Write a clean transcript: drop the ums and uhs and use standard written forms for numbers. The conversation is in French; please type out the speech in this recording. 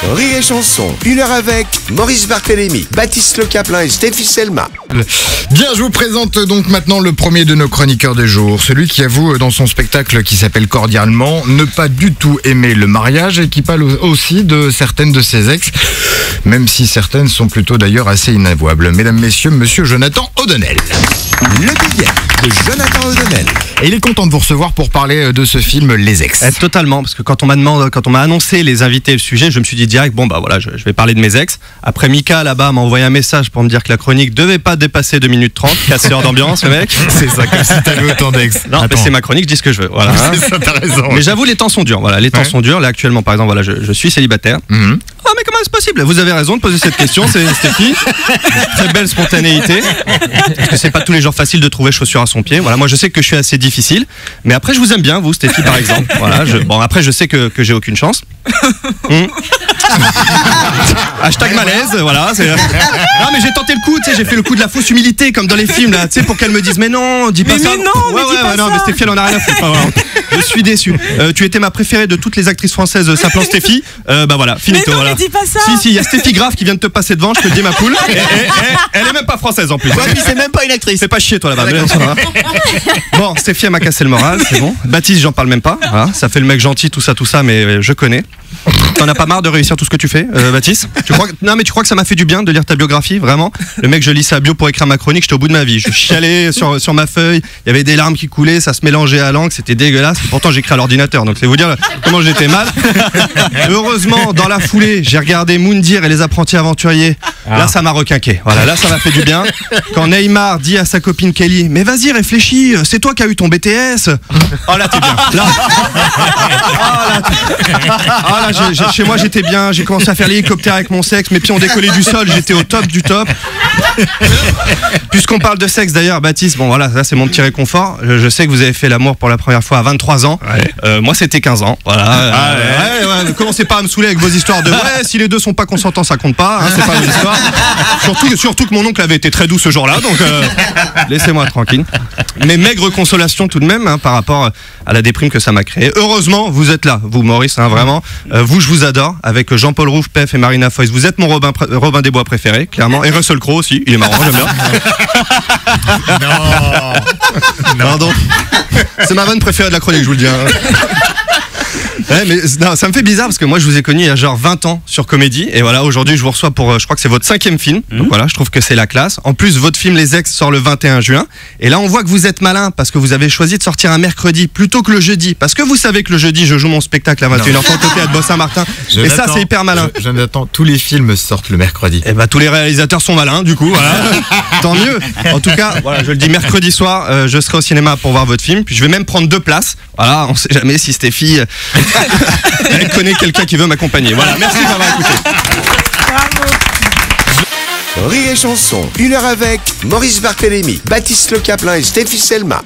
Rire et chanson, 1h avec Maurice Barthélémy, Baptiste Le Caplin et Stéphie Selma. Bien, je vous présente donc maintenant le premier de nos chroniqueurs du jour. Celui qui avoue dans son spectacle qui s'appelle Cordialement ne pas du tout aimer le mariage et qui parle aussi de certaines de ses ex, même si certaines sont plutôt d'ailleurs assez inavouables. Mesdames, messieurs, monsieur Jonathan O'Donnell. Le billet de Jonathan O'Donnell. Et il est content de vous recevoir pour parler de ce film Les Ex. Totalement, parce que quand on m'a annoncé les invités et le sujet, je me suis dit direct, bon bah voilà, je vais parler de mes ex. Après Mika là-bas m'a envoyé un message pour me dire que la chronique devait pas dépasser 2 minutes 30, casseur d'ambiance le mec. C'est ça, comme si t'avais autant d'ex. Non, mais c'est ma chronique, je dis ce que je veux. Voilà. C'est ça, t'as raison. Mais j'avoue, les temps sont durs. Voilà, les temps sont durs. Là actuellement, par exemple, voilà, je suis célibataire. Ah mais comment c'est possible? Vous avez raison de poser cette question, c'est Stéphie. Très belle spontanéité. Parce que c'est pas tous les jours facile de trouver chaussures à son pied. Voilà, moi je sais que je suis assez difficile. Mais après je vous aime bien, vous Stéphie par exemple. Voilà, bon après je sais que j'ai aucune chance. Hashtag malaise, voilà. Non mais j'ai tenté le coup, tu sais, j'ai fait le coup de la fausse humilité comme dans les films là, tu sais, pour qu'elle me dise mais non, dis pas ça. Mais non, mais dis pas ça. Non, mais Stéphie elle en a rien à foutre. Voilà. Je suis déçu. Tu étais ma préférée de toutes les actrices françaises s'appelant Stéphie. Bah voilà, finito. Mais non, voilà. mais dis pas ça. Si, il y a Stéphie Grave qui vient de te passer devant, je te le dis ma poule. Et elle est même pas française en plus. Ouais, puis c'est même pas une actrice. C'est pas chier toi là-bas. Bon, Stéphie elle m'a cassé le moral, c'est bon. Baptiste, j'en parle même pas. Voilà, ça fait le mec gentil, tout ça, mais je connais. T'en as pas marre de réussir tout ce que tu fais, Baptiste? Non mais tu crois que ça m'a fait du bien de lire ta biographie, vraiment? Le mec, je lis sa bio pour écrire ma chronique, j'étais au bout de ma vie. Je chialais sur ma feuille, il y avait des larmes qui coulaient, ça se mélangeait à l'encre, c'était dégueulasse. Pourtant j'écris à l'ordinateur, donc c'est vous dire comment j'étais mal. Heureusement, dans la foulée, j'ai regardé Moundir et les apprentis aventuriers. Là ça m'a requinqué, voilà, là ça m'a fait du bien. Quand Neymar dit à sa copine Kelly, mais vas-y réfléchis, c'est toi qui as eu ton BTS. Oh là t'es bien, là, chez moi j'étais bien, j'ai commencé à faire l'hélicoptère avec mon sexe, mes pieds ont décollé du sol, j'étais au top du top. Puisqu'on parle de sexe d'ailleurs, Baptiste, bon voilà, ça c'est mon petit réconfort. Je sais que vous avez fait l'amour pour la première fois à 23 ans. Ouais. Moi c'était 15 ans. Voilà. Ouais, ne commencez pas à me saouler avec vos histoires de ouais, si les deux sont pas consentants, ça compte pas, hein, c'est pas une histoire. Surtout que mon oncle avait été très doux ce jour-là, donc laissez-moi tranquille. Mais maigre consolation tout de même, hein, par rapport à la déprime que ça m'a créé. Heureusement, vous êtes là, vous Maurice, hein, vraiment. Vous, je vous adore, avec Jean-Paul Rouve, Pef et Marina Foïs. Vous êtes mon Robin des Bois préféré, clairement. Et Russell Crowe aussi, il est marrant, j'aime bien. Non. Pardon. C'est ma vanne préférée de la chronique, je vous le dis. Hein. Ouais, mais non, ça me fait bizarre parce que moi je vous ai connu il y a genre 20 ans sur Comédie et voilà, aujourd'hui je vous reçois pour, je crois que c'est votre 5e film, donc voilà, je trouve que c'est la classe. En plus votre film Les Ex sort le 21 juin et là on voit que vous êtes malin parce que vous avez choisi de sortir un mercredi plutôt que le jeudi, parce que vous savez que le jeudi je joue mon spectacle à 21h au théâtre Bois-Saint-Martin et ça c'est hyper malin. Jonathan, tous les films sortent le mercredi. Et bah tous les réalisateurs sont malins du coup, voilà. Tant mieux. En tout cas, voilà, je le dis, mercredi soir, je serai au cinéma pour voir votre film, puis je vais même prendre 2 places. Voilà, on sait jamais si Stéphie elle connaît quelqu'un qui veut m'accompagner. Voilà, merci de m'avoir écouté. Rire et chanson, 1h avec Maurice Barthélémy, Baptiste Le Caplin et Stéphie Selma.